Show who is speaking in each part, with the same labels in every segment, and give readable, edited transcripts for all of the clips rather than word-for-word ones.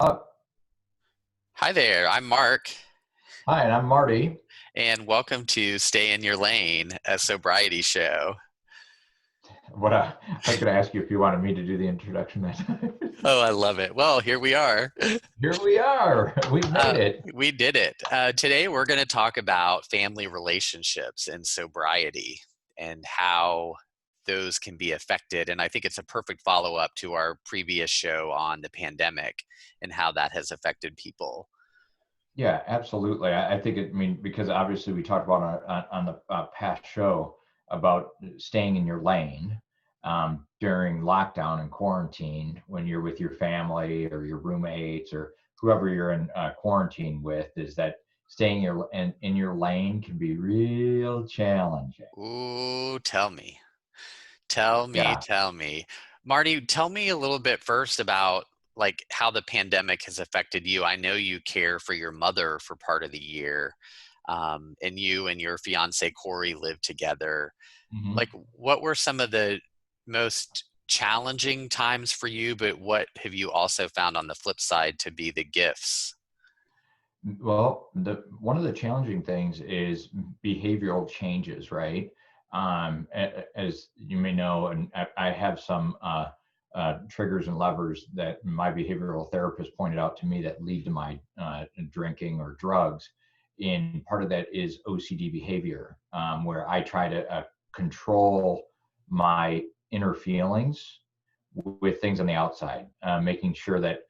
Speaker 1: Uh,
Speaker 2: Hi there, I'm Mark,
Speaker 1: Hi, and I'm Marty.
Speaker 2: and welcome to Stay in Your Lane, a sobriety show.
Speaker 1: I was going to ask you if you wanted me to do the introduction that time.
Speaker 2: Oh, I love it. Well, here we are.
Speaker 1: Here we are. We made
Speaker 2: Uh,
Speaker 1: it.
Speaker 2: we did it. Today, we're going to talk about family relationships and sobriety and how those can be affected. And I think it's a perfect follow up to our previous show on the pandemic and how that has affected people.
Speaker 1: Yeah, absolutely. I think because obviously we talked about on the past show about staying in your lane during lockdown and quarantine when you're with your family or your roommates or whoever you're in quarantine with, is that staying in your lane can be real challenging.
Speaker 2: Ooh, tell me. Tell me,
Speaker 1: Yeah.
Speaker 2: tell me. Marty, tell me a little bit first about like how the pandemic has affected you. I know you care for your mother for part of the year, and you and your fiance Corey live together.
Speaker 1: Mhm.
Speaker 2: Like, what were some of the most challenging times for you, but what have you also found on the flip side to be the gifts?
Speaker 1: Well, the one of the challenging things is behavioral changes, right? As you may know, and I have some triggers and levers that my behavioral therapist pointed out to me that lead to my drinking or drugs. And part of that is OCD behavior, where I try to control my inner feelings with things on the outside, making sure that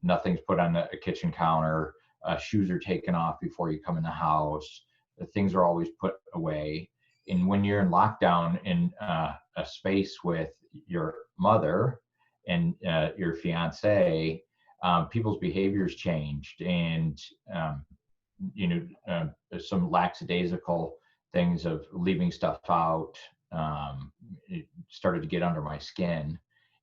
Speaker 1: nothing's put on the kitchen counter, shoes are taken off before you come in the house, things are always put away. And when you're in lockdown in a space with your mother and your fiance, people's behaviors changed, and there's some lackadaisical things of leaving stuff out. It started to get under my skin,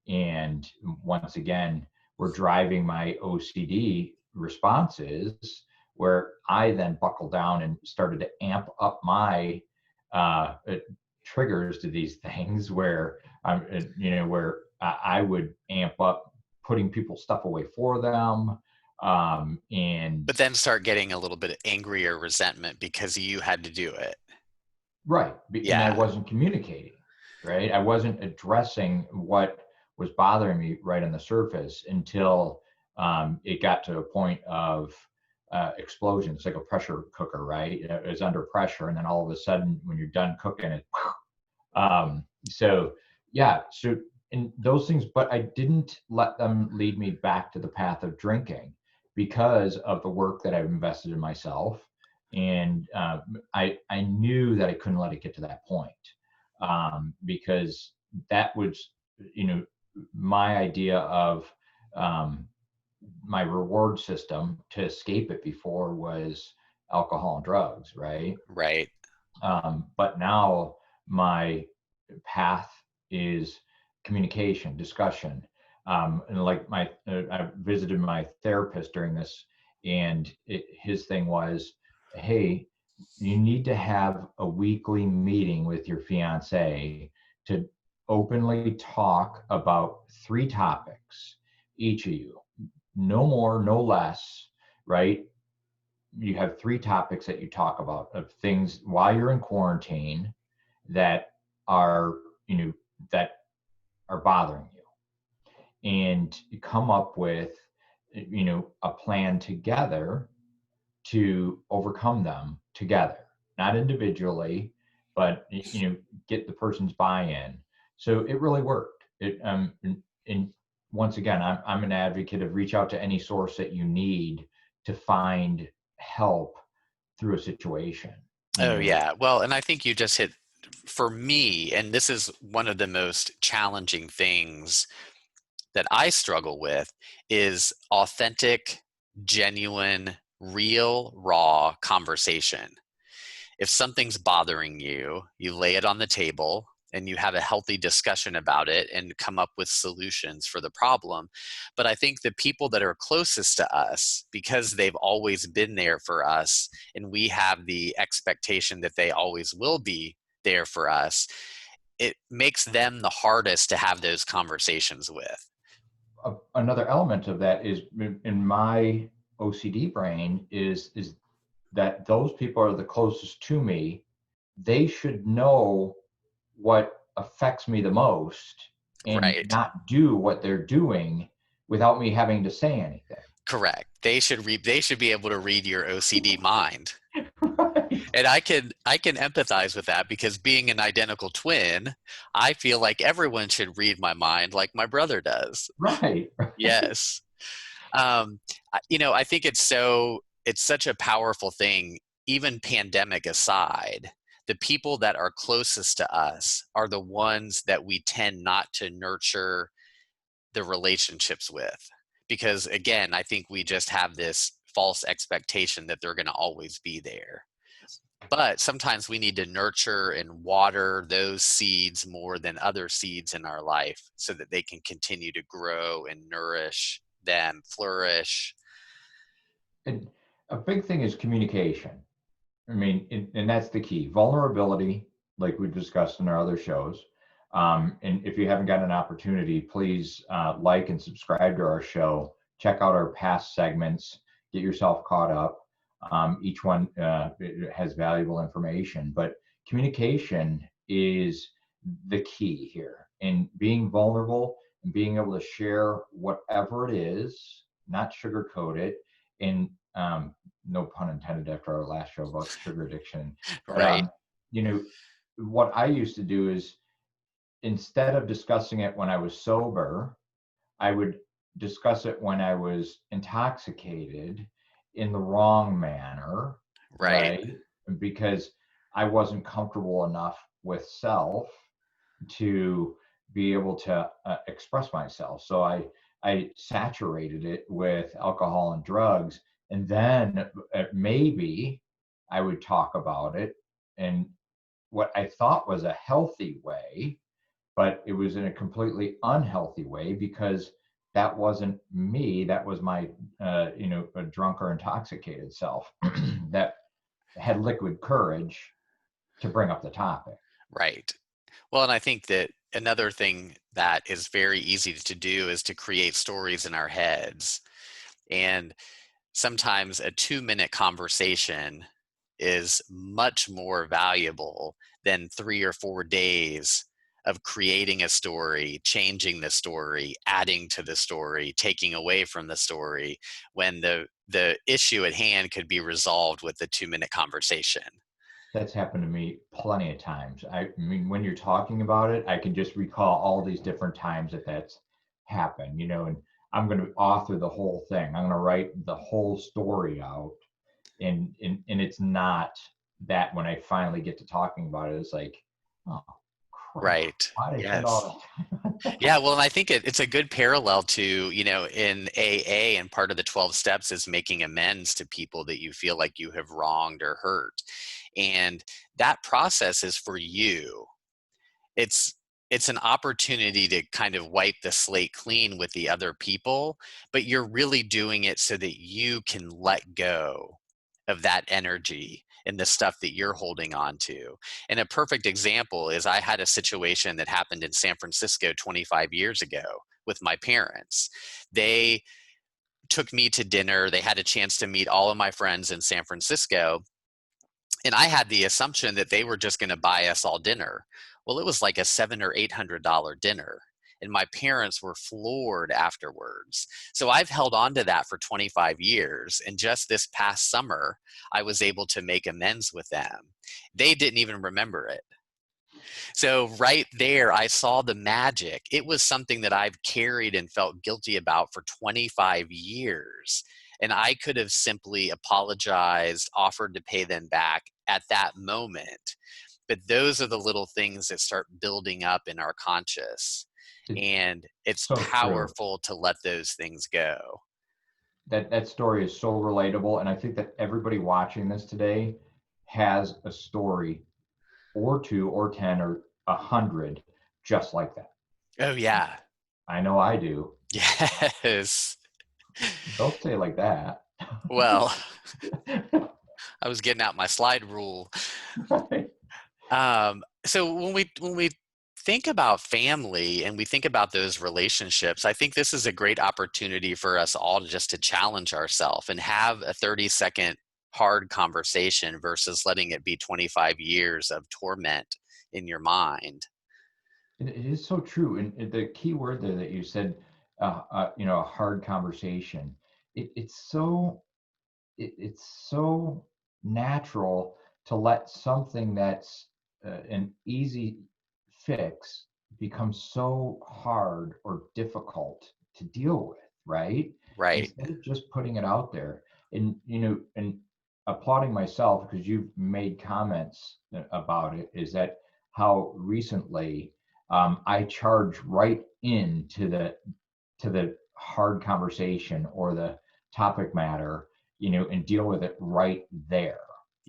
Speaker 1: and once again, we're driving my OCD responses, where I then buckled down and started to amp up my uh, uh, triggers to these things, where I would amp up putting people's stuff away for them, and
Speaker 2: But then start getting a little bit angry or resentment because you had to do it.
Speaker 1: right. And I
Speaker 2: Yeah.
Speaker 1: wasn't communicating, right? I wasn't addressing what was bothering me right on the surface until it got to a point of explosion. It's like a pressure cooker, right? It's under pressure, and then all of a sudden, when you're done cooking it, so yeah, so and those things, but I didn't let them lead me back to the path of drinking because of the work that I've invested in myself, and I knew that I couldn't let it get to that point, because that was, you know, my idea of um, my reward system to escape it before was alcohol and drugs, right?
Speaker 2: Right.
Speaker 1: But now my path is communication, discussion. And like I visited my therapist during this, and his thing was, hey, you need to have a weekly meeting with your fiance to openly talk about three topics, each of you, no more, no less, right? You have three topics that you talk about of things while you're in quarantine that are, you know, that are bothering you, and come up with, a plan together to overcome them together, not individually, but get the person's buy-in. So it really worked. And once again, I'm an advocate of reach out to any source that you need to find help through a situation. you
Speaker 2: Oh,
Speaker 1: know
Speaker 2: yeah. Well, and I think you just hit for me, and this is one of the most challenging things that I struggle with is authentic, genuine, real, raw conversation. If something's bothering you, you lay it on the table and you have a healthy discussion about it and come up with solutions for the problem. But I think the people that are closest to us, because they've always been there for us, and we have the expectation that they always will be there for us, it makes them the hardest to have those conversations with.
Speaker 1: another element of that is in my OCD brain is that those people are the closest to me. They should know what affects me the most and
Speaker 2: Right.
Speaker 1: not do what they're doing without me having to say anything.
Speaker 2: Correct. They should be able to read your OCD mind.
Speaker 1: Right.
Speaker 2: And I can empathize with that because being an identical twin, I feel like everyone should read my mind like my brother does.
Speaker 1: Right.
Speaker 2: Yes. I think it's such a powerful thing, even pandemic aside. The people that are closest to us are the ones that we tend not to nurture the relationships with. Because again, I think we just have this false expectation that they're going to always be there. But sometimes we need to nurture and water those seeds more than other seeds in our life so that they can continue to grow and nourish them, flourish.
Speaker 1: And a big thing is communication. I mean, and that's the key. Vulnerability, like we've discussed in our other shows. And if you haven't got an opportunity, please like and subscribe to our show. Check out our past segments. Get yourself caught up. Each one has valuable information, but communication is the key here. And being vulnerable and being able to share whatever it is, not sugarcoat it, and no pun intended after our last show about sugar addiction. But
Speaker 2: Right.
Speaker 1: what I used to do is instead of discussing it when I was sober, I would discuss it when I was intoxicated in the wrong manner,
Speaker 2: Right.
Speaker 1: right? Because I wasn't comfortable enough with self to be able to express myself. So I saturated it with alcohol and drugs, and then maybe I would talk about it in what I thought was a healthy way, but it was in a completely unhealthy way because that wasn't me. That was my a drunk or intoxicated self that had liquid courage to bring up the topic.
Speaker 2: Right. Well, and I think that another thing that is very easy to do is to create stories in our heads. And sometimes a 2-minute conversation is much more valuable than 3 or 4 days of creating a story, changing the story, adding to the story, taking away from the story, when the issue at hand could be resolved with a 2-minute conversation.
Speaker 1: That's happened to me plenty of times. I mean, when you're talking about it, I can just recall all these different times that that's happened, and I'm going to author the whole thing. I'm going to write the whole story out. And it's not that when I finally get to talking about it, it's like, oh, crap.
Speaker 2: Right.
Speaker 1: Why did I spend
Speaker 2: Yes.
Speaker 1: all that time?
Speaker 2: Yeah, well, and I think it's a good parallel to, in AA, and part of the 12 steps is making amends to people that you feel like you have wronged or hurt. And that process is for you. It's it's an opportunity to kind of wipe the slate clean with the other people, but you're really doing it so that you can let go of that energy and the stuff that you're holding on to. And a perfect example is I had a situation that happened in San Francisco 25 years ago with my parents. They took me to dinner. They had a chance to meet all of my friends in San Francisco, and I had the assumption that they were just going to buy us all dinner. Well, it was like a $700 or $800 dinner. And my parents were floored afterwards. So I've held on to that for 25 years. And just this past summer, I was able to make amends with them. They didn't even remember it. So right there, I saw the magic. It was something that I've carried and felt guilty about for 25 years. And I could have simply apologized, offered to pay them back at that moment. But those are the little things that start building up in our conscious.
Speaker 1: It's
Speaker 2: And it's
Speaker 1: so true.
Speaker 2: powerful to let those things go.
Speaker 1: That story is so relatable, and I think that everybody watching this today has a story or two or 10 or 100 just like that.
Speaker 2: Oh, yeah.
Speaker 1: I know I do.
Speaker 2: Yes.
Speaker 1: Don't say it like that.
Speaker 2: Well, I was getting out my slide rule.
Speaker 1: Right.
Speaker 2: So when we think about family and we think about those relationships, I think this is a great opportunity for us all to just to challenge ourselves and have a 30-second hard conversation versus letting it be 25 years of torment in your mind.
Speaker 1: It is so true. And the key word there that you said, a hard conversation. It's so it's so natural to let something that's an easy fix become so hard or difficult to deal with, right?
Speaker 2: Right.
Speaker 1: Instead of just putting it out there and applauding myself because you've made comments about it, is that how recently I charge right into the hard conversation or the topic matter, and deal with it right there.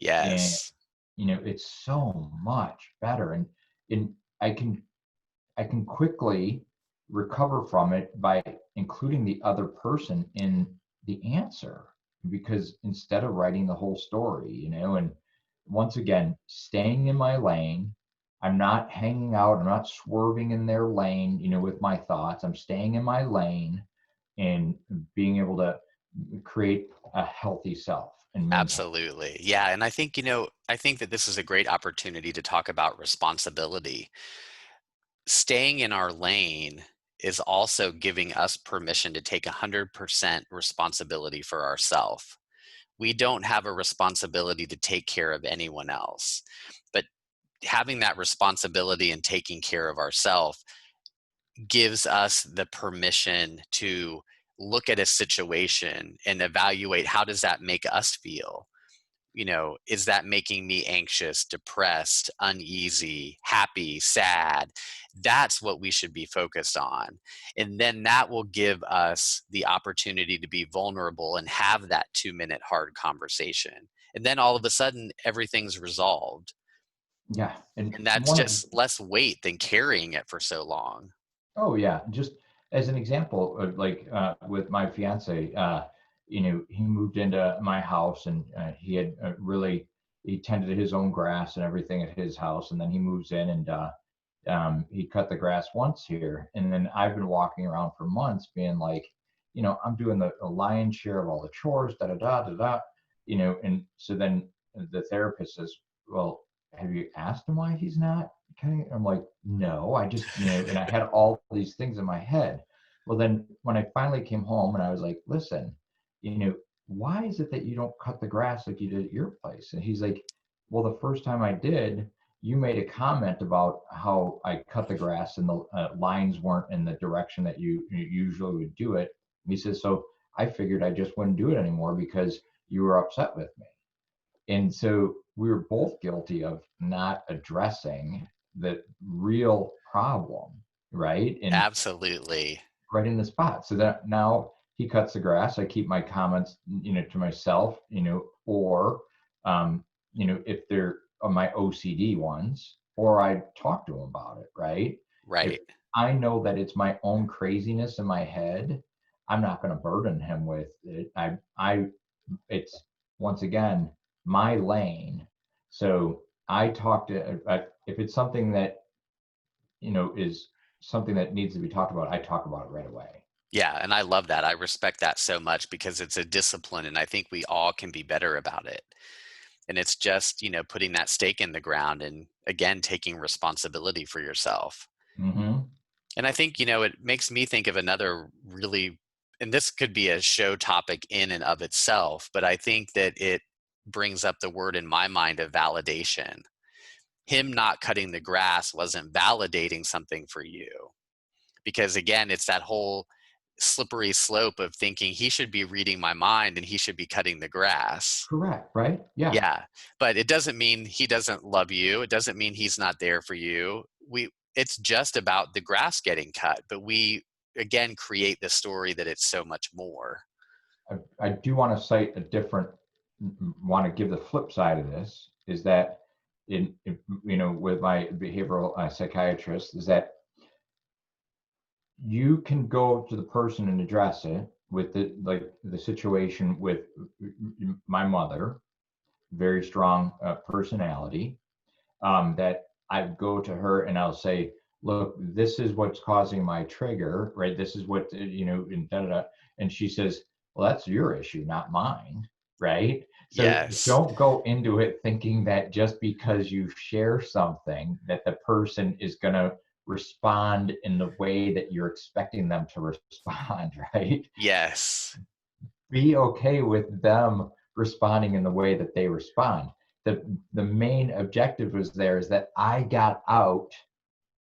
Speaker 1: And
Speaker 2: Yes.
Speaker 1: it's so much better. And I can I can quickly recover from it by including the other person in the answer, because instead of writing the whole story, and once again, staying in my lane, I'm not hanging out, I'm not swerving in their lane, with my thoughts. I'm staying in my lane and being able to create a healthy self and maintain.
Speaker 2: Absolutely. Yeah. And I think, I think that this is a great opportunity to talk about responsibility. Staying in our lane is also giving us permission to take 100% responsibility for ourselves. We don't have a responsibility to take care of anyone else. But having that responsibility and taking care of ourselves gives us the permission to look at a situation and evaluate, how does that make us feel? Is that making me anxious, depressed, uneasy, happy, sad? That's what we should be focused on. And then that will give us the opportunity to be vulnerable and have that 2-minute hard conversation. And then all of a sudden, everything's resolved.
Speaker 1: Yeah, and
Speaker 2: And that's
Speaker 1: one of
Speaker 2: just less weight than carrying it for so long.
Speaker 1: Oh yeah, just as an example, like with my fiance, he moved into my house and he had he tended his own grass and everything at his house, and then he moves in and he cut the grass once here, and then I've been walking around for months being like, I'm doing the lion's share of all the chores, da da da da da, and so then the therapist says, well, have you asked him why he's not? Okay, I'm like, no, I just, and I had all these things in my head. Well, then when I finally came home and I was like, listen, why is it that you don't cut the grass like you did at your place? And he's like, well, the first time I did, you made a comment about how I cut the grass and the lines weren't in the direction that you usually would do it. And he says, so I figured I just wouldn't do it anymore because you were upset with me. And so we were both guilty of not addressing the real problem, right? And
Speaker 2: Absolutely.
Speaker 1: right in the spot. So that now he cuts the grass. I keep my comments, to myself, or, if they're my OCD ones, or I talk to him about it, right? If
Speaker 2: Right.
Speaker 1: I know that it's my own craziness in my head, I'm not going to burden him with it. It's once again my lane. So I talk to, if it's something that, is something that needs to be talked about, I talk about it right away.
Speaker 2: Yeah, and I love that. I respect that so much because it's a discipline and I think we all can be better about it. And it's just, putting that stake in the ground and again taking responsibility for yourself.
Speaker 1: Hmm.
Speaker 2: And I think, it makes me think of another really, and this could be a show topic in and of itself, but I think that it brings up the word in my mind of validation. Him not cutting the grass wasn't validating something for you. Because again, it's that whole slippery slope of thinking he should be reading my mind and he should be cutting the grass.
Speaker 1: Correct, right? Yeah.
Speaker 2: Yeah. But it doesn't mean he doesn't love you. It doesn't mean he's not there for you. It's just about the grass getting cut, but we again create the story that it's so much more.
Speaker 1: I do want to cite a different, want to give the flip side of this, is that with my behavioral psychiatrist, is that you can go to the person and address it with the situation with my mother, very strong personality, that I go to her and I'll say, look, this is what's causing my trigger, right? This is what, and da da da. And she says, well, that's your issue, not mine, right? So
Speaker 2: Yes.
Speaker 1: don't go into it thinking that just because you share something that the person is going to respond in the way that you're expecting them to respond, right?
Speaker 2: Yes.
Speaker 1: Be okay with them responding in the way that they respond. The main objective was there is that I got out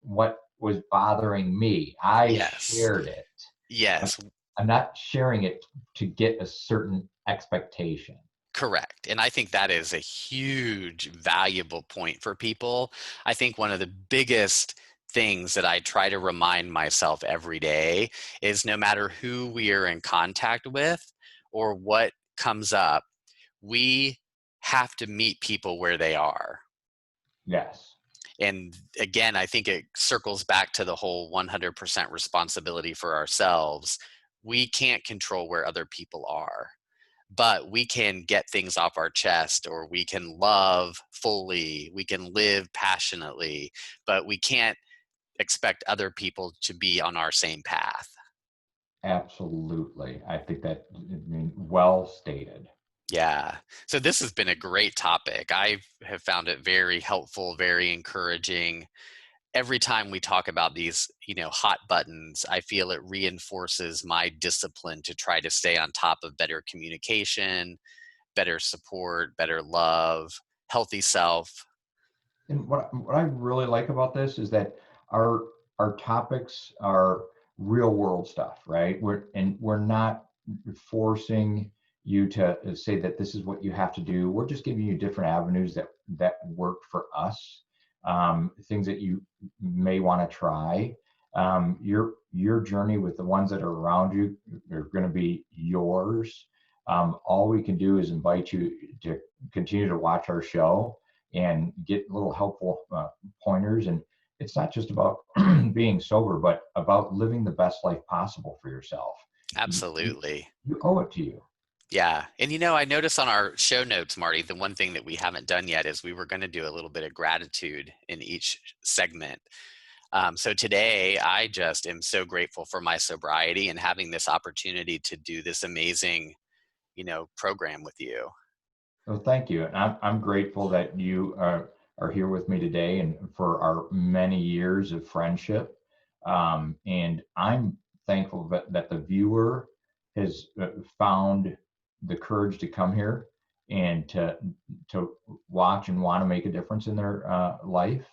Speaker 1: what was bothering me. I
Speaker 2: Yes.
Speaker 1: shared it. I'm,
Speaker 2: Yes.
Speaker 1: I'm not sharing it to get a certain expectation.
Speaker 2: Correct. And I think that is a huge, valuable point for people. I think one of the biggest things that I try to remind myself every day is no matter who we are in contact with or what comes up, we have to meet people where they are.
Speaker 1: Yes,
Speaker 2: And again, I think it circles back to the whole 100% responsibility for ourselves. We can't control where other people are, but we can get things off our chest, or we can love fully, we can live passionately, but we can't expect other people to be on our same path.
Speaker 1: absolutely. I think that, I mean, well stated.
Speaker 2: Yeah. So this has been a great topic. I have found it very helpful, very encouraging. Every time we talk about these, hot buttons, I feel it reinforces my discipline to try to stay on top of better communication, better support, better love, healthy self.
Speaker 1: And what I really like about this is that our our topics are real world stuff, right? We're not forcing you to say that this is what you have to do. We're just giving you different avenues that work for us, things that you may want to try. Your journey with the ones that are around you are going to be yours. All we can do is invite you to continue to watch our show and get little helpful pointers. And it's not just about being sober, but about living the best life possible for yourself. You,
Speaker 2: Absolutely.
Speaker 1: you owe it to you.
Speaker 2: Yeah. And I noticed on our show notes, Marty, the one thing that we haven't done yet is we were going to do a little bit of gratitude in each segment. So today, I just am so grateful for my sobriety and having this opportunity to do this amazing, program with you.
Speaker 1: Well, thank you. And I'm grateful that you are here with me today and for our many years of friendship. And I'm thankful that the viewer has found the courage to come here and to watch and want to make a difference in their life.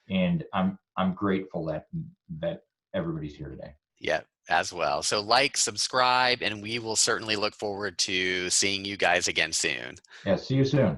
Speaker 1: And I'm grateful that everybody's here today.
Speaker 2: Yeah, as well. So like, subscribe, and we will certainly look forward to seeing you guys again soon.
Speaker 1: Yeah, see you soon.